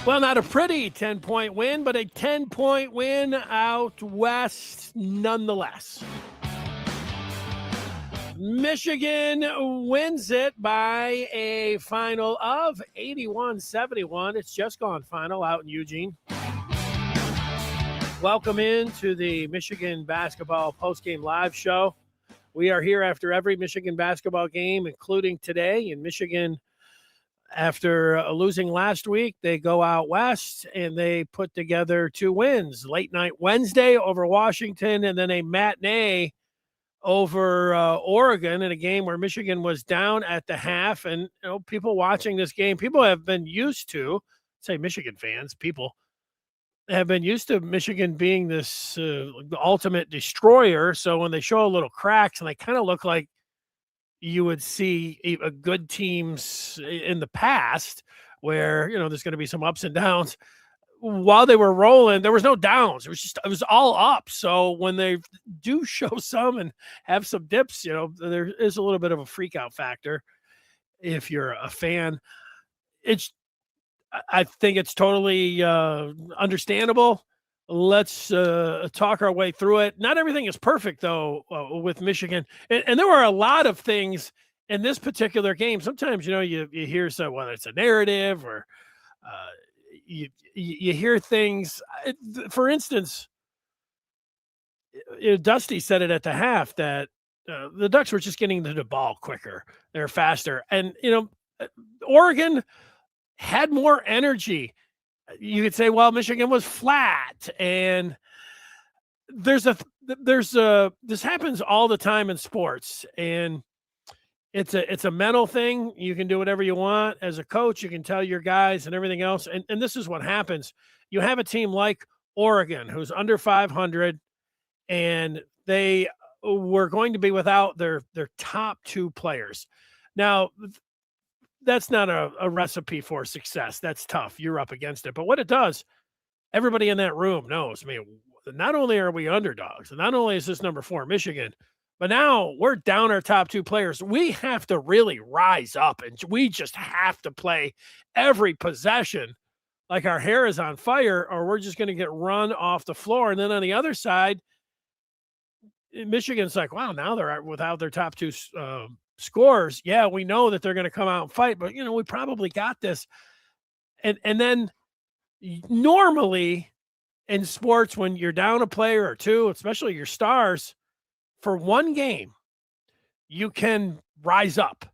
Well, not a pretty 10-point win, but a 10-point win out west nonetheless. Michigan wins it by a final of 81-71. It's just gone final out in Eugene. Welcome into the Michigan basketball postgame live show. We are here after every Michigan basketball game, including today in Michigan. After losing last week, they go out west and they put together 2 wins. Late night Wednesday over Washington, and then a matinee over Oregon in a game where Michigan was down at the half. And people watching this game, people have been used to, say Michigan fans, people have been used to Michigan being this ultimate destroyer. So when they show a little cracks, and they kind of look like you would see a good teams in the past where, there's going to be some ups and downs. While they were rolling, there was no downs. It was all up. So when they do show some and have some dips, there is a little bit of a freak out factor. If you're a fan, I think it's totally understandable. Let's talk our way through it. Not everything is perfect, though, with Michigan. And there were a lot of things in this particular game. Sometimes, you hear whether it's a narrative or you hear things. For instance, Dusty said it at the half that the Ducks were just getting to the ball quicker. They're faster. And, Oregon had more energy. You could say, well, Michigan was flat, and this happens all the time in sports, and it's a mental thing. You can do whatever you want as a coach. You can tell your guys and everything else. And this is what happens. You have a team like Oregon, who's under 500, and they were going to be without their top 2 players. Now, that's not a recipe for success. That's tough. You're up against it. But what it does, everybody in that room knows, not only are we underdogs, and not only is this number 4 Michigan, but now we're down our top 2 players. We have to really rise up, and we just have to play every possession like our hair is on fire, or we're just going to get run off the floor. And then on the other side, Michigan's like, wow, now they're without their top 2 scores. Yeah, we know that they're going to come out and fight, but we probably got this. And then normally in sports, when you're down a player or 2, especially your stars, for one game, you can rise up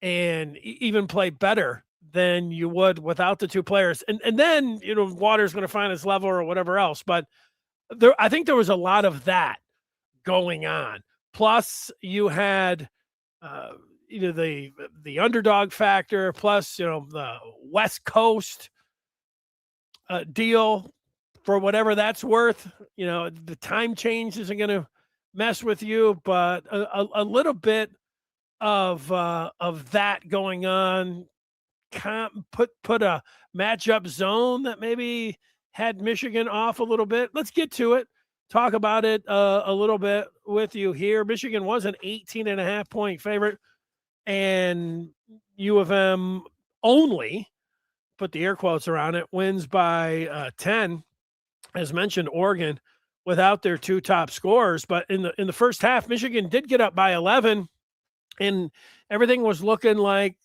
and even play better than you would without the 2 players. And then, water's going to find its level or whatever else. But I think there was a lot of that going on. Plus you had the underdog factor, plus the West Coast deal, for whatever that's worth. The time change isn't going to mess with you, but a little bit of that going on put a matchup zone that maybe had Michigan off a little bit. Let's get to it. Talk about it a little bit with you here. Michigan was an 18.5-point favorite, and U of M only, put the air quotes around it, wins by 10. As mentioned, Oregon without their 2 top scorers, but in the first half, Michigan did get up by 11, and everything was looking like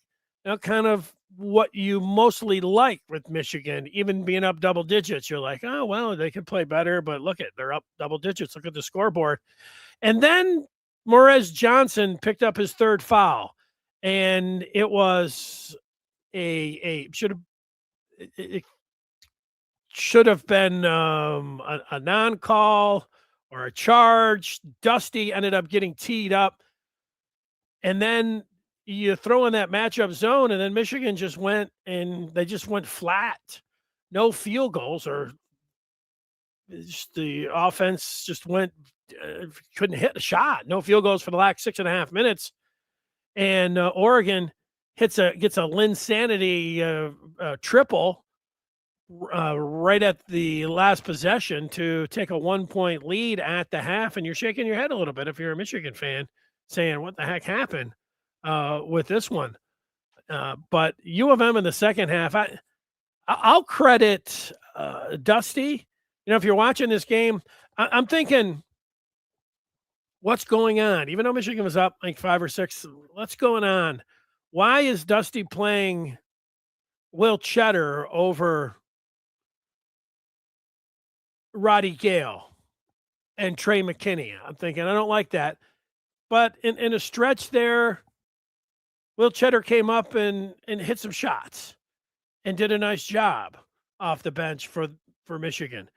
kind of what you mostly like with Michigan, even being up double digits. You're like, oh, well, they could play better, but they're up double digits. Look at the scoreboard. And then Morez Johnson picked up his 3rd foul, and it was it should have been a non-call or a charge. Dusty ended up getting teed up, and then you throw in that matchup zone, and then Michigan just went flat. No field goals, or just the offense just couldn't hit a shot. No field goals for the last 6.5 minutes. And Oregon gets a Linsanity triple right at the last possession to take a 1-point lead at the half. And you're shaking your head a little bit if you're a Michigan fan, saying, what the heck happened with this one? But U of M in the second half, I'll credit Dusty. You know, if you're watching this game, I'm thinking, what's going on? Even though Michigan was up like 5 or 6, what's going on? Why is Dusty playing Will Cheddar over Roddy Gale and Trey McKinney? I'm thinking, I don't like that. But in a stretch there, Will Cheddar came up and hit some shots and did a nice job off the bench for Michigan.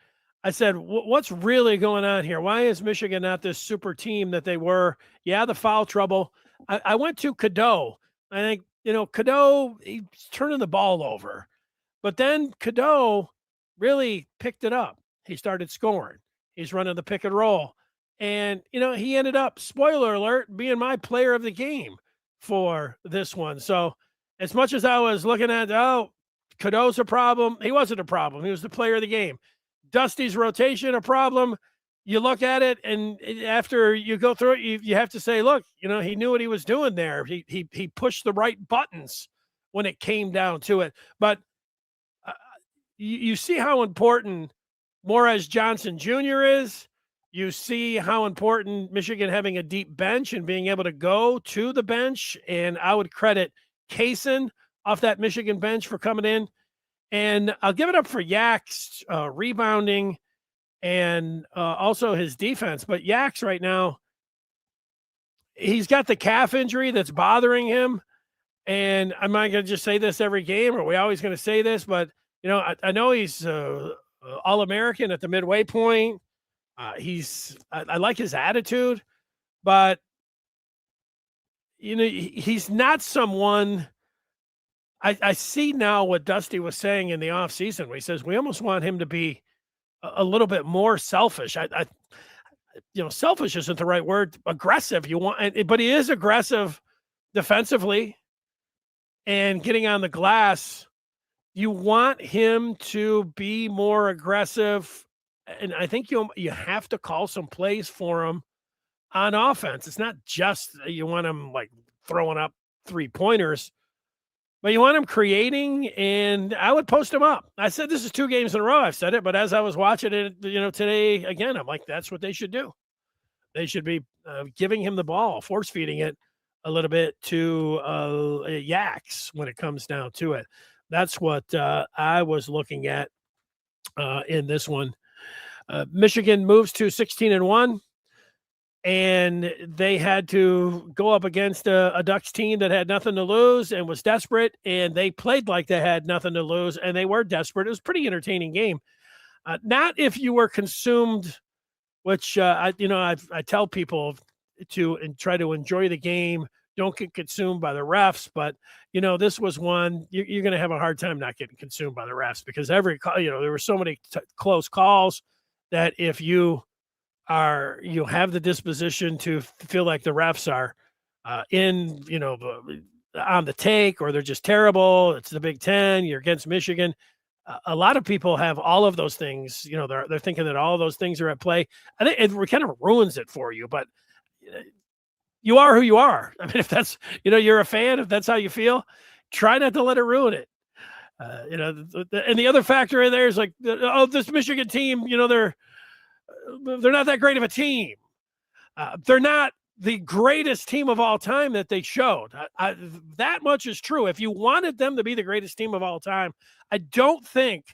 I said, what's really going on here? Why is Michigan not this super team that they were? Yeah, the foul trouble. I went to Cadeau. I think, Cadeau, he's turning the ball over. But then Cadeau really picked it up. He started scoring. He's running the pick and roll. And, he ended up, spoiler alert, being my player of the game for this one. So as much as I was looking at, Cadeau's a problem, he wasn't a problem. He was the player of the game. Dusty's rotation, a problem. You look at it, and after you go through it, you have to say, look, he knew what he was doing there. He pushed the right buttons when it came down to it. But you see how important Morez Johnson Jr. is. You see how important Michigan having a deep bench and being able to go to the bench. And I would credit Kaysen off that Michigan bench for coming in. And I'll give it up for Yak's rebounding and also his defense. But Yak's right now, he's got the calf injury that's bothering him. And I'm not going to just say this every game, or are we always going to say this? But, I know he's All-American at the midway point. I like his attitude, but, he's not someone. I see now what Dusty was saying in the offseason where he says we almost want him to be a little bit more selfish. Selfish isn't the right word. Aggressive. But he is aggressive defensively and getting on the glass. You want him to be more aggressive, and I think you have to call some plays for him on offense. It's not just you want him like throwing up 3-pointers. But you want him creating, and I would post him up. I said this is 2 games in a row. I've said it, but as I was watching it, today again, I'm like, that's what they should do. They should be giving him the ball, force feeding it a little bit to Yaks when it comes down to it. That's what I was looking at in this one. Michigan moves to 16-1. And they had to go up against a Ducks team that had nothing to lose and was desperate, and they played like they had nothing to lose, and they were desperate. It was a pretty entertaining game. Not if you were consumed, which I tell people to and try to enjoy the game. Don't get consumed by the refs, but this was one you're going to have a hard time not getting consumed by the refs because every call, there were so many close calls that if you have the disposition to feel like the refs are on the take, or they're just terrible. It's the Big Ten. You're against Michigan. A lot of people have all of those things. They're thinking that all of those things are at play. I think it kind of ruins it for you. But you are who you are. I mean, if that's you're a fan, if that's how you feel, try not to let it ruin it. And the other factor in there is like, this Michigan team. They're not that great of a team. They're not the greatest team of all time that they showed. That much is true. If you wanted them to be the greatest team of all time, I don't think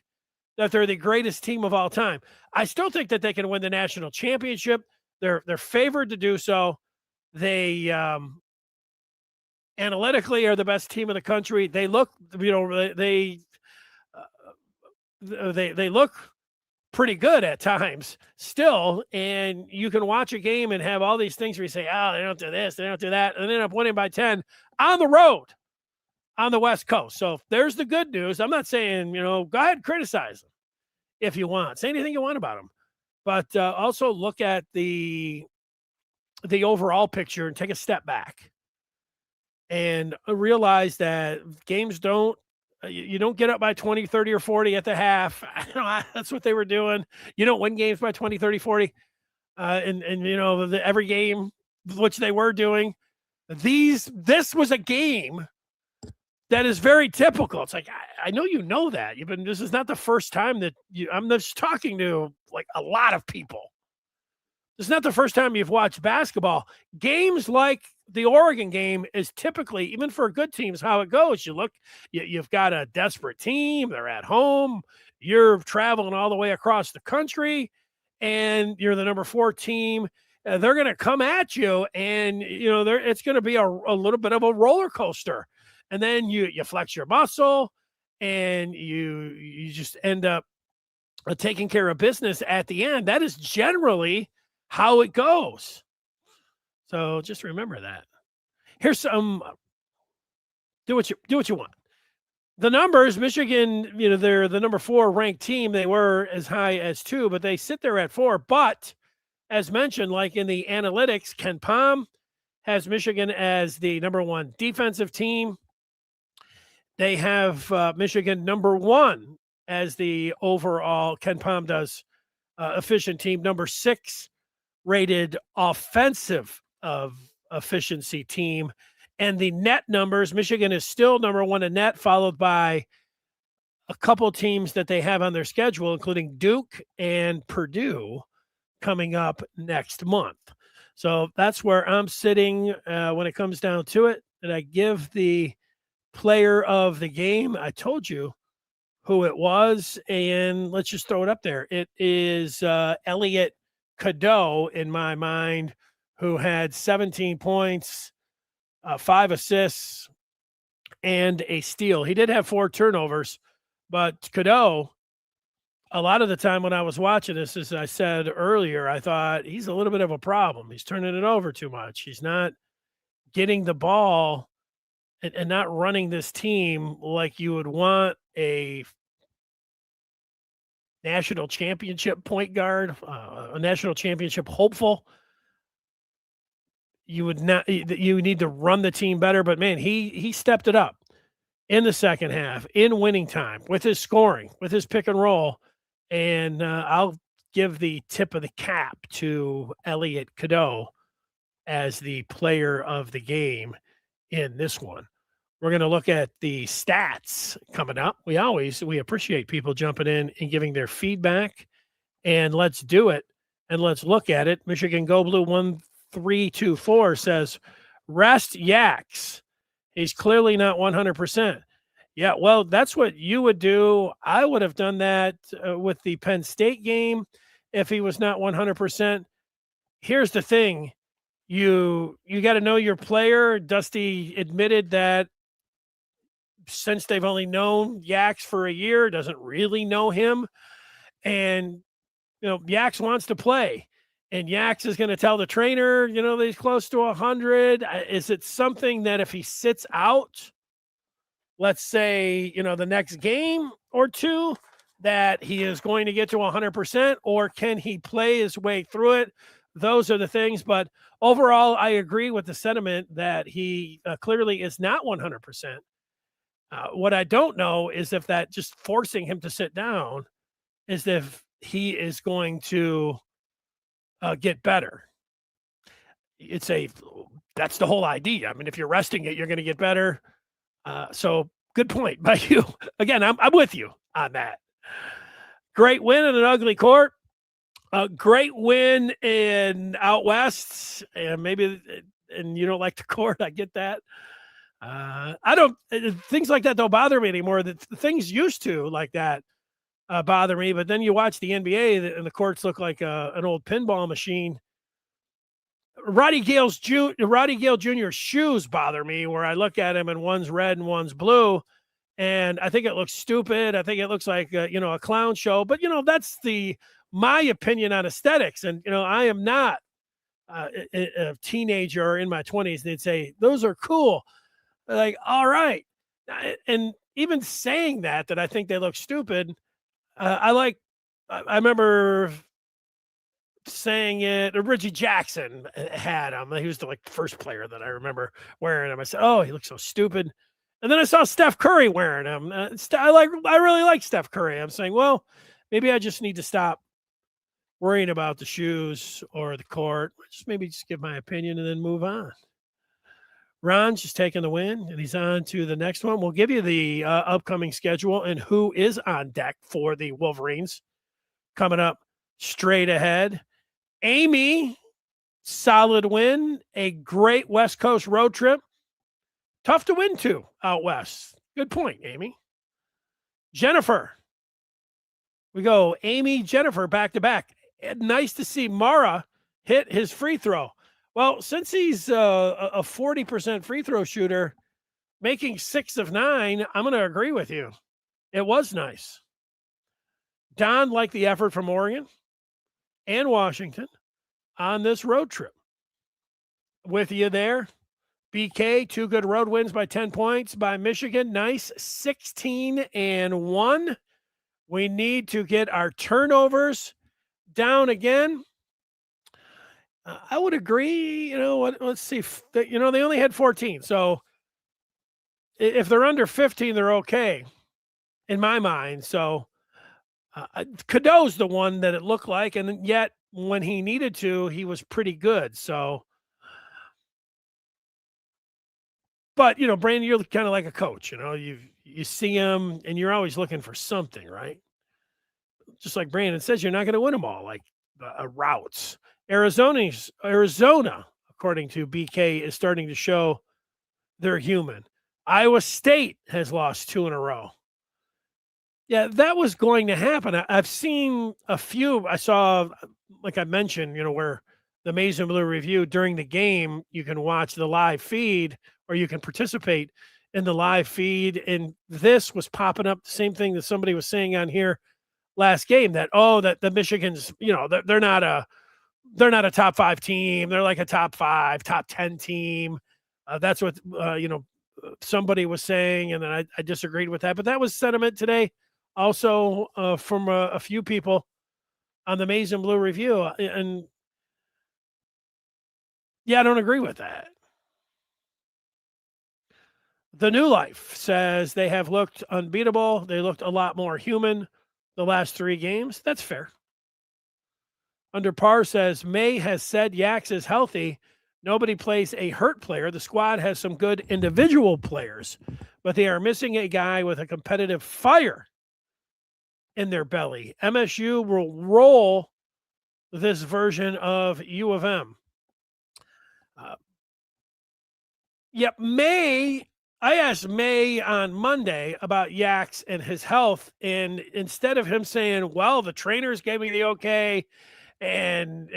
that they're the greatest team of all time. I still think that they can win the national championship. They're favored to do so. They analytically are the best team in the country. They look, they look pretty good at times still. And you can watch a game and have all these things where you say, oh, they don't do this, they don't do that, and they end up winning by 10 on the road on the West Coast. So there's the good news. I'm not saying, go ahead, criticize them if you want. Say anything you want about them. But also look at the overall picture and take a step back and realize that games you don't get up by 20, 30, or 40 at the half. That's what they were doing. You don't win games by 20, 30, 40. Every game, which they were doing. This was a game That is very typical. It's like, I know you know that. This is not the first time that I'm just talking to like a lot of people. This is not the first time you've watched basketball. Games like the Oregon game is typically, even for good teams, how it goes. You've got a desperate team. They're at home. You're traveling all the way across the country, and you're the number 4 team. They're going to come at you, and it's going to be a little bit of a roller coaster. And then you flex your muscle, and you just end up taking care of business at the end. That is generally how it goes. So just remember that. Here's some. Do what you want. The numbers, Michigan, they're the number 4 ranked team. They were as high as 2, but they sit there at 4. But as mentioned, like in the analytics, Ken Pom has Michigan as the number 1 defensive team. They have Michigan number 1 as the overall, Ken Pom does, efficient team. Number 6 rated offensive of efficiency team. And the net numbers, Michigan is still number 1 in net, followed by a couple teams that they have on their schedule, including Duke and Purdue coming up next month. So that's where I'm sitting when it comes down to it. And I give the player of the game. I told you who it was, and let's just throw it up there. It is Elliot Cadeau, in my mind, who had 17 points, 5 assists, and a steal. He did have 4 turnovers, but Cadeau, a lot of the time when I was watching this, as I said earlier, I thought he's a little bit of a problem. He's turning it over too much. He's not getting the ball and not running this team like you would want a national championship point guard, a national championship hopeful. You need to run the team better, but man, he stepped it up in the second half, in winning time, with his scoring, with his pick and roll. And I'll give the tip of the cap to Elliot Cadeau as the player of the game in this one. We're going to look at the stats coming up. We appreciate people jumping in and giving their feedback, and let's do it. And let's look at it. Michigan Go Blue 1324 says, rest Yaks. He's clearly not 100%. Yeah, well, that's what you would do. I would have done that with the Penn State game if he was not 100%. Here's the thing. You got to know your player. Dusty admitted that since they've only known Yaks for a year, doesn't really know him. And, Yaks wants to play. And Yaks is going to tell the trainer, that he's close to 100. Is it something that if he sits out, let's say, the next game or two, that he is going to get to 100%, or can he play his way through it? Those are the things. But overall, I agree with the sentiment that he clearly is not 100%. What I don't know is if that just forcing him to sit down is if he is going to get better. That's the whole idea. I mean, if you're resting it, you're going to get better. So good point by you. Again, I'm with you on that. Great win in an ugly court. A great win in out west, and you don't like the court. I get that. Things like that don't bother me anymore. The things used to like that bother me, but then you watch the NBA and the courts look like an old pinball machine. Roddy Gale Jr.'s shoes bother me, where I look at him and one's red and one's blue, and I think it looks stupid. I think it looks like a clown show. But that's my opinion on aesthetics, and I am not a teenager or in my 20s. They'd say those are cool. Like, all right, and even saying that I think they look stupid. I remember saying it. Reggie Jackson had him. He was the first player that I remember wearing him. I said, "Oh, he looks so stupid." And then I saw Steph Curry wearing him. I really like Steph Curry. I'm saying, well, maybe I just need to stop worrying about the shoes or the court. Just give my opinion and then move on. Ron's just taking the win, and he's on to the next one. We'll give you the upcoming schedule and who is on deck for the Wolverines coming up straight ahead. Amy, solid win, a great West Coast road trip. Tough to win to out west. Good point, Amy. Jennifer. We go Amy, Jennifer, back to back. Nice to see Mara hit his free throw. Well, since he's a 40% free throw shooter, making 6 of 9, I'm going to agree with you. It was nice. Don liked the effort from Oregon and Washington on this road trip. With you there. BK, 2 good road wins by 10 points by Michigan. Nice. 16-1. We need to get our turnovers down again. I would agree. Let's see. They only had 14. So if they're under 15, they're okay in my mind. So Cadeau's the one that it looked like. And yet when he needed to, he was pretty good. So, but, Brandon, you're kind of like a coach, you see him and you're always looking for something, right? Just like Brandon says, you're not going to win them all, like routes. Arizona, according to BK, is starting to show they're human. Iowa State has lost 2 in a row. Yeah, that was going to happen. I've seen a few. I saw, like I mentioned, where the Maize and Blue review during the game, you can watch the live feed or you can participate in the live feed. And this was popping up, the same thing that somebody was saying on here last game, that the Michigans, they're not a top 5 team. They're like a top 5, top 10 team. That's what somebody was saying, and then I disagreed with that. But that was sentiment today, also from a few people on the Maize and Blue review, and yeah, I don't agree with that. The New Life says they have looked unbeatable. They looked a lot more human the last 3 games. That's fair. Under Par says May has said Yax is healthy. Nobody plays a hurt player. The squad has some good individual players, but they are missing a guy with a competitive fire in their belly. MSU will roll this version of U of M. May. I asked May on Monday about Yax and his health, and instead of him saying, well, the trainers gave me the okay, and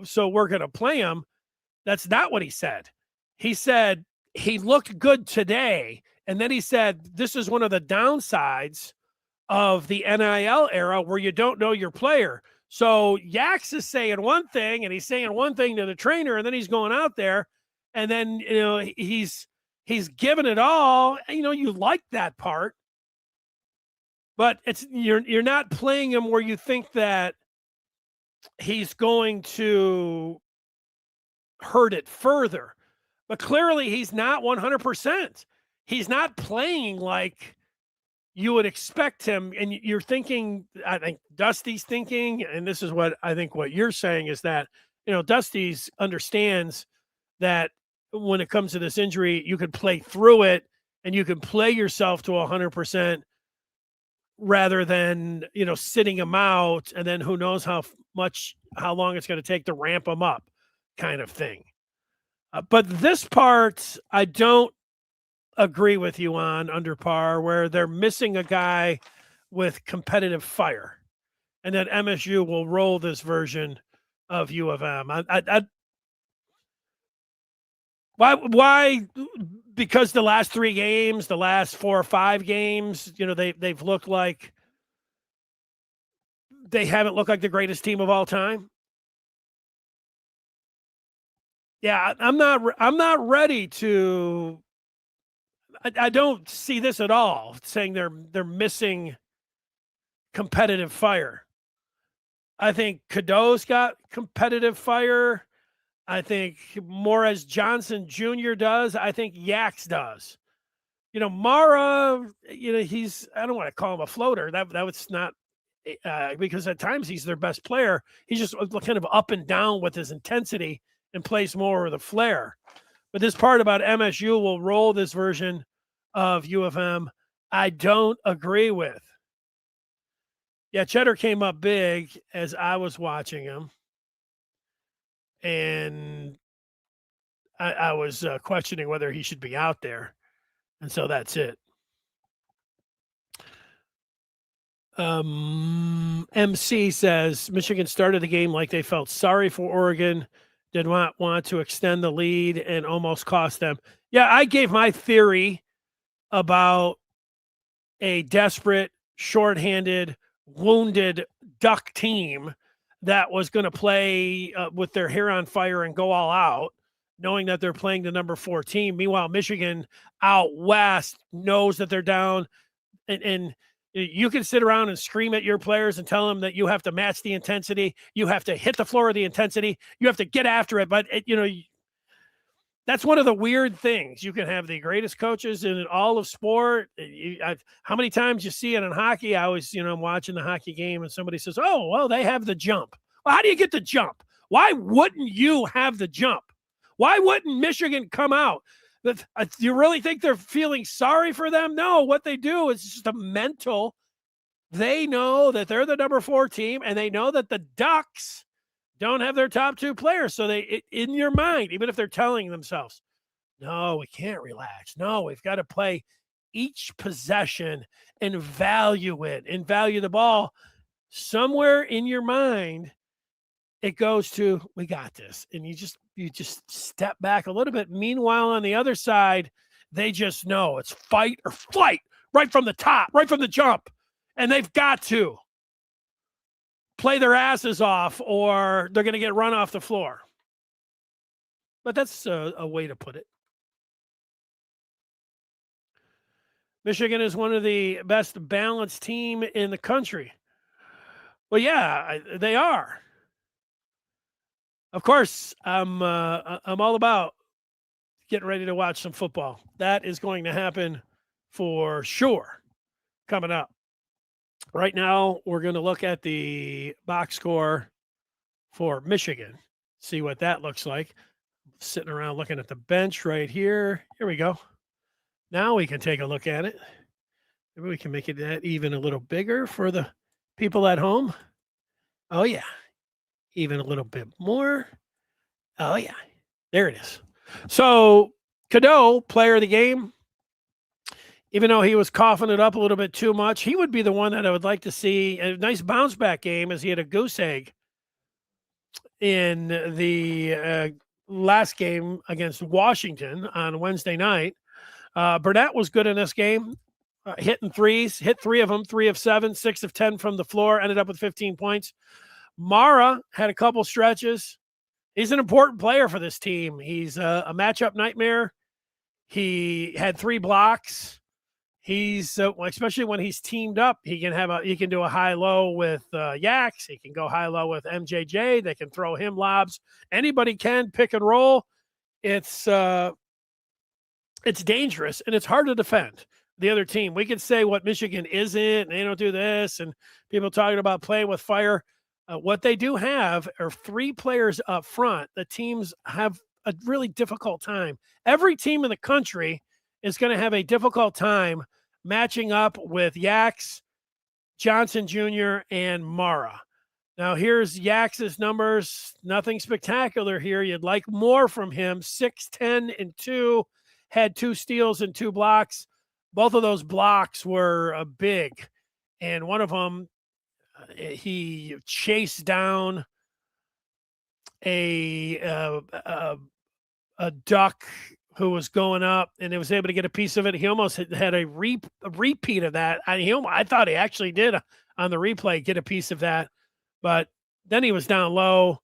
so we're going to play him, that's not what he said. He said he looked good today, and then he said this is one of the downsides of the NIL era where you don't know your player. So Yax is saying one thing, and he's saying one thing to the trainer, and then he's going out there, and then he's given it all. You like that part, but you're not playing him where you think that he's going to hurt it further. But clearly he's not 100%. He's not playing like you would expect him. And you're thinking, I think Dusty's thinking, and this is what I think what you're saying is that, Dusty's understands that when it comes to this injury, you could play through it and you can play yourself to 100% rather than, sitting him out. And then who knows how long it's going to take to ramp him up kind of thing. But this part, I don't agree with you on under Par, where they're missing a guy with competitive fire. And then MSU will roll this version of U of M. Why? Because the last 3 games, the last 4 or 5 games, they've looked like they haven't looked like the greatest team of all time. Yeah, I'm not ready to. I don't see this at all, saying they're missing competitive fire. I think Cadeau's got competitive fire. I think Morris Johnson Jr. does. I think Yax does. Mara, he's, I don't want to call him a floater. That was not because at times he's their best player. He's just kind of up and down with his intensity and plays more with a flair. But this part about MSU will roll this version of U of M, I don't agree with. Yeah, Cheddar came up big as I was watching him. And I was questioning whether he should be out there. And so that's it. MC says Michigan started the game like they felt sorry for Oregon, did not want to extend the lead, and almost cost them. Yeah, I gave my theory about a desperate, shorthanded, wounded Duck team that was going to play with their hair on fire and go all out, knowing that they're playing the number 4 team. Meanwhile, Michigan out west knows that they're down, and you can sit around and scream at your players and tell them that you have to match the intensity, you have to hit the floor of the intensity, you have to get after it. But that's one of the weird things. You can have the greatest coaches in all of sport. How many times you see it in hockey? I always, I'm watching the hockey game and somebody says, "Oh, well, they have the jump." Well, how do you get the jump? Why wouldn't you have the jump? Why wouldn't Michigan come out? Do you really think they're feeling sorry for them? No, what they do is just a mental. They know that they're the number 4 team, and they know that the Ducks don't have their top 2 players. So in your mind, even if they're telling themselves, no, we can't relax. No, we've got to play each possession and value it and value the ball. Somewhere in your mind, it goes to, we got this. And you just step back a little bit. Meanwhile, on the other side, they just know it's fight or flight right from the top, right from the jump. And they've got to play their asses off or they're going to get run off the floor. But that's a way to put it. Michigan is one of the best balanced team in the country. Well, yeah, they are. Of course, I'm all about getting ready to watch some football. That is going to happen for sure coming up. Right now, we're going to look at the box score for Michigan, see what that looks like. Sitting around looking at the bench right here. Here we go. Now we can take a look at it. Maybe we can make it that even a little bigger for the people at home. Oh, yeah. Even a little bit more. Oh, yeah. There it is. So, Cadeau, player of the game, even though he was coughing it up a little bit too much, he would be the one that I would like to see. A nice bounce back game as he had a goose egg in the last game against Washington on Wednesday night. Burnett was good in this game, hitting threes, hit 3 of them, 3 of 7, 6 of 10 from the floor, ended up with 15 points. Mara had a couple stretches. He's an important player for this team. He's a matchup nightmare. He had 3 blocks. He's especially when he's teamed up, he can do a high-low with Yaks. He can go high-low with MJJ. They can throw him lobs. Anybody can pick and roll. It's dangerous and it's hard to defend the other team. We could say what Michigan isn't, and they don't do this, and people talking about playing with fire. What they do have are 3 players up front. The teams have a really difficult time. Every team in the country is going to have a difficult time matching up with Yaks, Johnson Jr., and Mara. Now, here's Yax's numbers. Nothing spectacular here. You'd like more from him. 6'10" and 2, had 2 steals and 2 blocks. Both of those blocks were big, and one of them, he chased down a duck who was going up, and he was able to get a piece of it. He almost had a repeat of that. I thought he actually did on the replay get a piece of that, but then he was down low,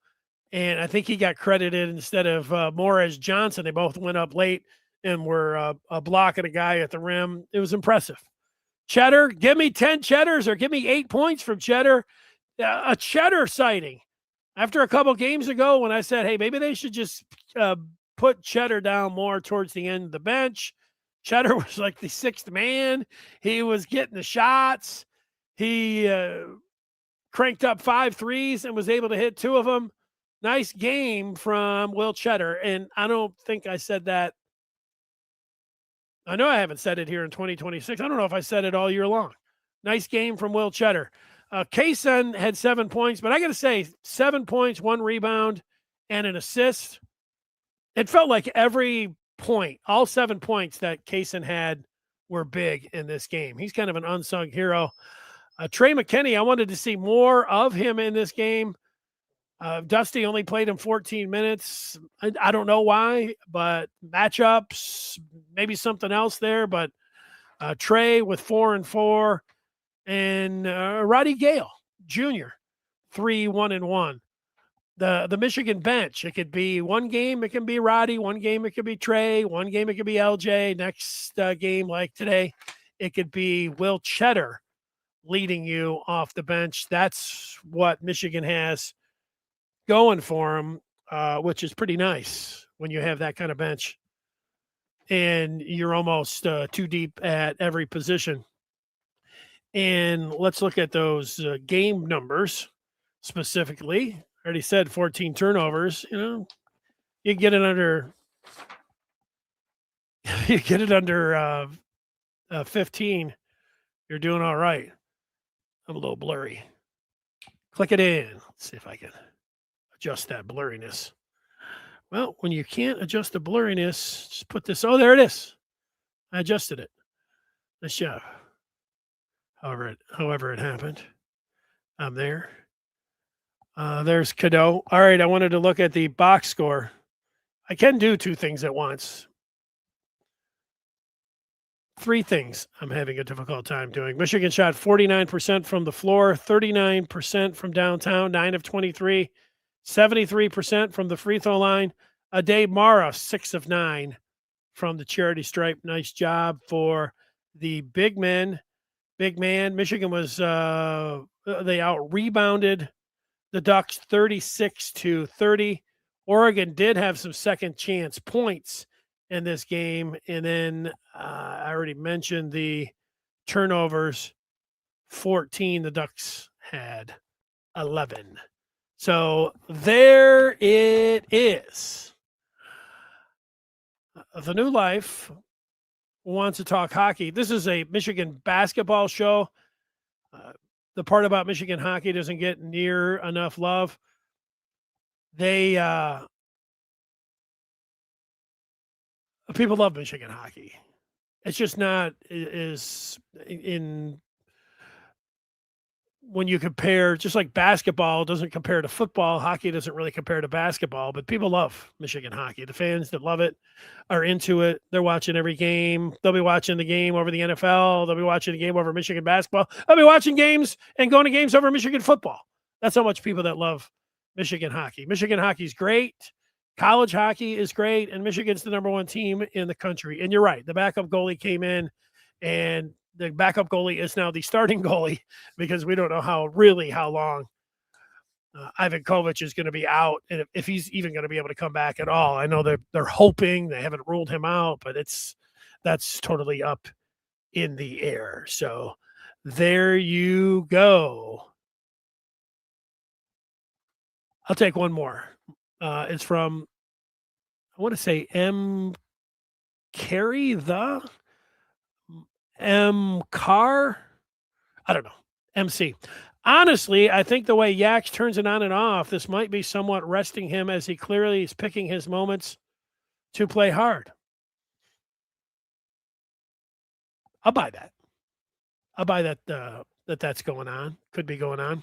and I think he got credited instead of Morris Johnson. They both went up late and were blocking a guy at the rim. It was impressive. Cheddar, give me 10 Cheddars or give me 8 points from Cheddar. A Cheddar sighting. After a couple games ago when I said, hey, maybe they should just put Cheddar down more towards the end of the bench. Cheddar was like the 6th man. He was getting the shots. He cranked up 5 threes and was able to hit 2 of them. Nice game from Will Cheddar. And I don't think I said that. I know I haven't said it here in 2026. I don't know if I said it all year long. Nice game from Will Cheddar. Kaysen had 7 points, but I got to say, 7 points, 1 rebound, and an assist. It felt like every point, all 7 points that Kaysen had were big in this game. He's kind of an unsung hero. Trey McKinney, I wanted to see more of him in this game. Dusty only played him 14 minutes. I don't know why, but matchups, maybe something else there. But Trey with 4 and 4, and Roddy Gale Jr. 3, 1 and 1. The Michigan bench, it could be one game, it can be Roddy. One game, it could be Trey. One game, it could be LJ. Next game, like today, it could be Will Cheddar leading you off the bench. That's what Michigan has going for him, which is pretty nice when you have that kind of bench and you're almost too deep at every position. And let's look at those game numbers specifically. I already said 14 turnovers. You get it under 15. You're doing all right. I'm a little blurry. Click it in. Let's see if I can adjust that blurriness. Well, when you can't adjust the blurriness, just put this. Oh, there it is. I adjusted it. Nice job. However it happened. I'm there. There's Cadeau. All right, I wanted to look at the box score. I can do 2 things at once. 3 things I'm having a difficult time doing. Michigan shot 49% from the floor, 39% from downtown, 9 of 23, 73% from the free throw line. Ade Mara, 6 of 9 from the charity stripe. Nice job for the big man. Michigan was they out-rebounded the Ducks 36-30. Oregon did have some second chance points in this game. And then I already mentioned the turnovers, 14. The Ducks had 11. So there it is. The New Life wants to talk hockey. This is a Michigan basketball show. The part about Michigan hockey doesn't get near enough love. People love Michigan hockey. It's just not is in when you compare, just like basketball doesn't compare to football, hockey doesn't really compare to basketball, but people love Michigan hockey. The fans that love it are into it. They're watching every game. They'll be watching the game over the NFL. They'll be watching the game over Michigan basketball. They'll be watching games and going to games over Michigan football. That's how much people that love Michigan hockey. Michigan hockey is great. College hockey is great, and Michigan's the number 1 team in the country. And you're right. The backup goalie came in, and the backup goalie is now the starting goalie because we don't know how long Ivan Kovic is going to be out, and if he's even going to be able to come back at all. I know they're hoping. They haven't ruled him out, but that's totally up in the air. So there you go. I'll take one more. It's from, I want to say M. Carey, M. Carr. I don't know. MC. Honestly, I think the way Yaks turns it on and off, this might be somewhat resting him as he clearly is picking his moments to play hard. I'll buy that. I'll buy that that's going on. Could be going on.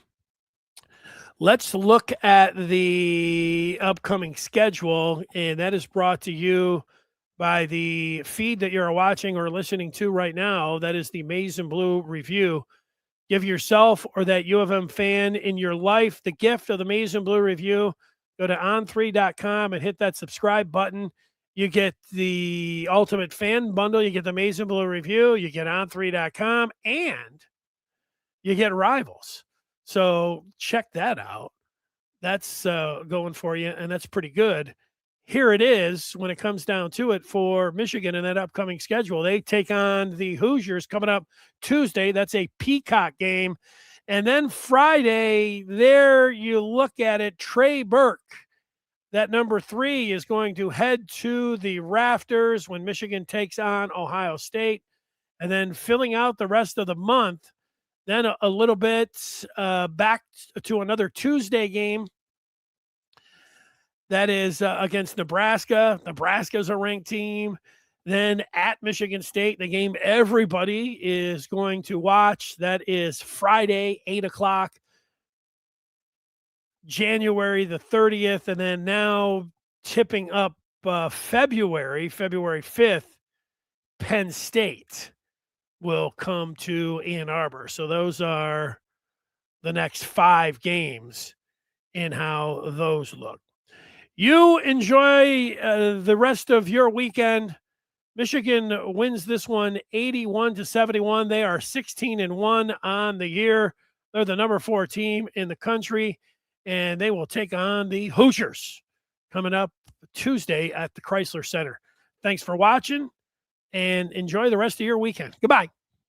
Let's look at the upcoming schedule, and that is brought to you by the feed that you're watching or listening to right now. That is the Maize and Blue Review. Give yourself or that U of M fan in your life the gift of the Maize and Blue Review. Go to on3.com and hit that subscribe button. You get the Ultimate Fan Bundle. You get the Maize and Blue Review. You get on3.com, and you get Rivals. So check that out. That's going for you, and that's pretty good. Here it is when it comes down to it for Michigan in that upcoming schedule. They take on the Hoosiers coming up Tuesday. That's a Peacock game. And then Friday, there you look at it, Trey Burke that number 3 is going to head to the rafters when Michigan takes on Ohio State. And then filling out the rest of the month, then a little bit back to another Tuesday game. That is against Nebraska. Nebraska's a ranked team. Then at Michigan State, the game everybody is going to watch. That is Friday, 8 o'clock, January the 30th. And then now tipping up February 5th, Penn State will come to Ann Arbor. So those are the next 5 games and how those look. You enjoy the rest of your weekend. Michigan wins this one 81-71. They are 16-1 on the year. They're the number 4 team in the country, and they will take on the Hoosiers coming up Tuesday at the Chrysler Center. Thanks for watching, and enjoy the rest of your weekend. Goodbye.